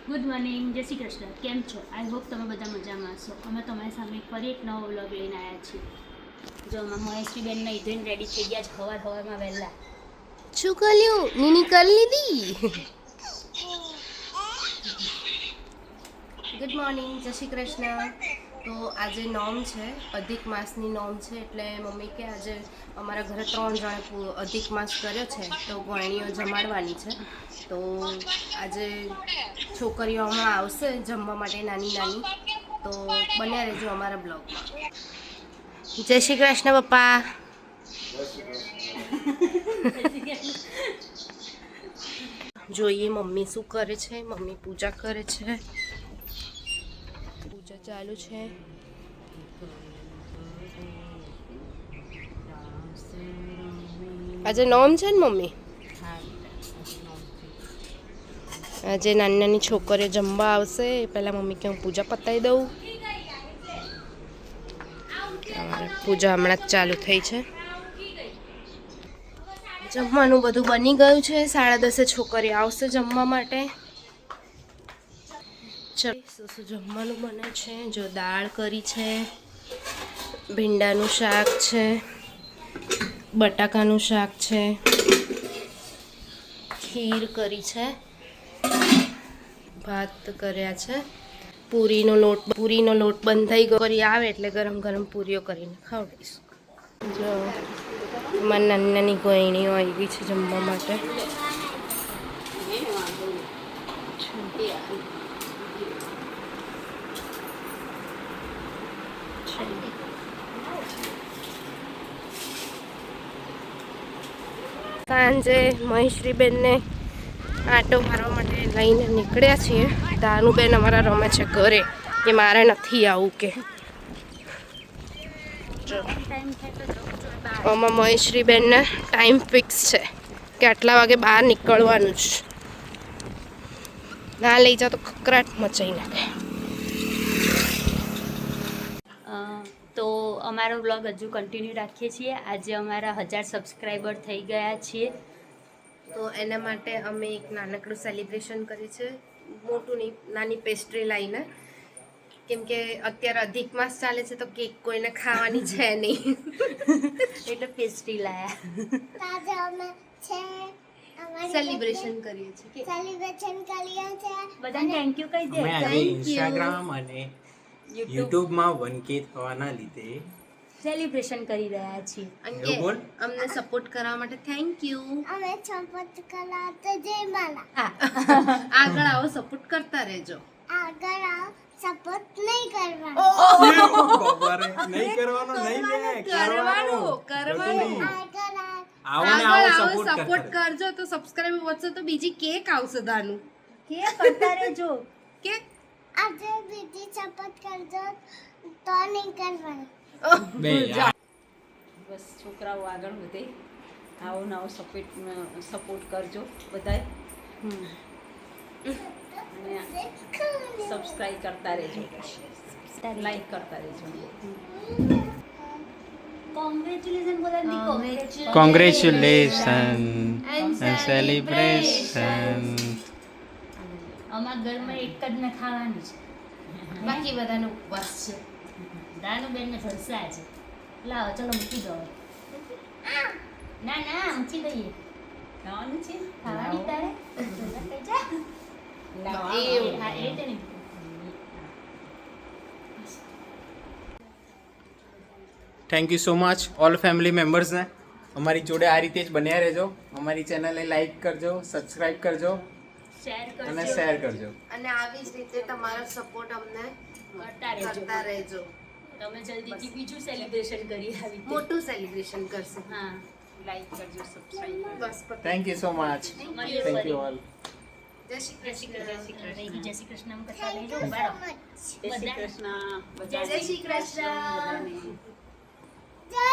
Good morning, જય શ્રી કૃષ્ણ. કેમ છો? આઈ હોપ તમે બધા મજામાં હશો. અમે તમારી સામે ફરી એક નવો વ્લોગ લઈને આવ્યા છીએ. જો અમે મહેશ્રીબેન નહીં ધોઈને રેડી થઈ ગયા છે સવારમાં વહેલા. શું કર્યું? નીની કરી લીધી. ગુડ મોર્નિંગ, જય શ્રી કૃષ્ણ. તો આજે નોમ છે, અધિક માસની નોમ છે, એટલે મમ્મી કે આજે અમારા ઘરે 3 જણે અધિક માસ કર્યો છે તો ગોળણીઓ જમાડવાની છે. તો આજે છોકરીઓ હમણાં આવશે જમવા માટે, નાની નાની. તો બન્યા રહેજો અમારા બ્લોગમાં. જય શ્રી કૃષ્ણ પપ્પા. જોઈએ મમ્મી શું કરે છે. મમ્મી પૂજા કરે છે. પૂજા ચાલુ છે. આજે નોમ છે ને મમ્મી? આજે નાની નાની છોકરીઓ જમવા આવશે. પહેલાં મમ્મી કે હું પૂજા પતાવી દઉં. પૂજા હમણાં જ ચાલુ થઈ છે. જમવાનું બધું બની ગયું છે. 10:30 છોકરી આવશે જમવા માટે. ચલો જમવાનું બને છે. જો દાળ કરી છે, ભીંડાનું શાક છે, બટાકાનું શાક છે, ખીર કરી છે, ભાત કર્યા છે, પૂરીનો લોટ બંધ થઈ ગયો. કરી આવે એટલે ગરમ ગરમ પૂરીઓ કરીને ખવડાવીશું. જો મારી નાની નાની ગોયણીઓ આવી છે જમવા માટે. સાંજે મહેશ્રીબેનને આંટો મારવા માટે લઈને નીકળ્યા છીએ. દાનુબેન અમારા રમે છે ઘરે કે મારે નથી આવું કે. આમાં મહેશ્રીબેનને ટાઈમ ફિક્સ છે કે આટલા વાગે બહાર નીકળવાનું જ. ના લઈ જાઓ તો કકરાટ મચાઈ નાખે. તો અમારો વ્લોગ હજુ કન્ટિન્યુ રાખીએ છીએ. આજે અમારા 1000 સબસ્ક્રાઈબર થઈ ગયા છીએ. તો એના માટે અમે એક નાનકડું સેલિબ્રેશન કર્યું છે. મોટું નહીં, નાની પેસ્ટ્રી લાવીને. કેમ કે અત્યારે અધિક માસ ચાલે છે તો કેક કોઈને ખાવાની છે નહીં, એટલે પેસ્ટ્રી લાયા. સેલિબ્રેશન કરીએ છીએ. બધાને થેન્ક યુ કહી દે. અમે આજે ઇન્સ્ટાગ્રામ અને યુટ્યુબમાં 1K થવાના લીધે સેલિબ્રેશન કરી રહ્યા છીએ. અંકે અમને સપોર્ટ કરવા માટે થેન્ક યુ. અમે સપોર્ટ કરાતે જય માલા. આગળ આવો, સપોર્ટ કરતા રહેજો. આગળ આવો, સપોર્ટ નહીં કરવાનો. બપોરે નહીં કરવાનો, નહીં લે કરવાનું આગળ આવો. આવો ને આવો સપોર્ટ સપોર્ટ કર. કરજો તો સબસ્ક્રાઇબ વધશે તો બીજી કેક આવશે. દાનું કે કરતા રહેજો. કેક આજે બીજી સપોર્ટ કરજો તો નહીં કરવાનો. બે યાર. બસ છોકરાઓ આગળ વધે, આવો નવો સપોર્ટ કરજો બધાય, અને સબસ્ક્રાઈબ કરતા રહેજો, લાઈક કરતા રહેજો. કોંગ્રેચ્યુલેશન બોલા દી. Congratulations and celebration. અમારા ઘરમાં એક જ ને ખાવાનું છે. બાકી બધાનો ઉપવાસ છે. દાનુબેન ને જલસા છે. લાવો ચલો મૂકી દો. ના મૂકી દઈએ. ખાવાનું છે, ખાવાની તારે હા એ તે નહીં. Thank you so much all family મેમ્બર્સને. અમારી જોડે આ રીતે જ બન્યા રહેજો. અમારી ચેનલને લાઈક કરજો, સબસ્ક્રાઇબ કરજો શેર અને કરજો. શેર કરજો. અને આવી જ રીતે તમારો સપોર્ટ અમને કરતા રહેજો. રહેજો. તમે જલ્દીથી બીજું સેલિબ્રેશન કરી આવી રીતે. મોટું સેલિબ્રેશન કરશે. હા લાઈક કરજો, subscribe. Bus thank you so much. મળીએ થેન્ક ફરી. You all. જય શ્રી કૃષ્ણ. જય શ્રી કૃષ્ણ એમ કરતા રહેજો. બાળો. જય શ્રી કૃષ્ણ જય શ્રી કૃષ્ણ. બધાને. જય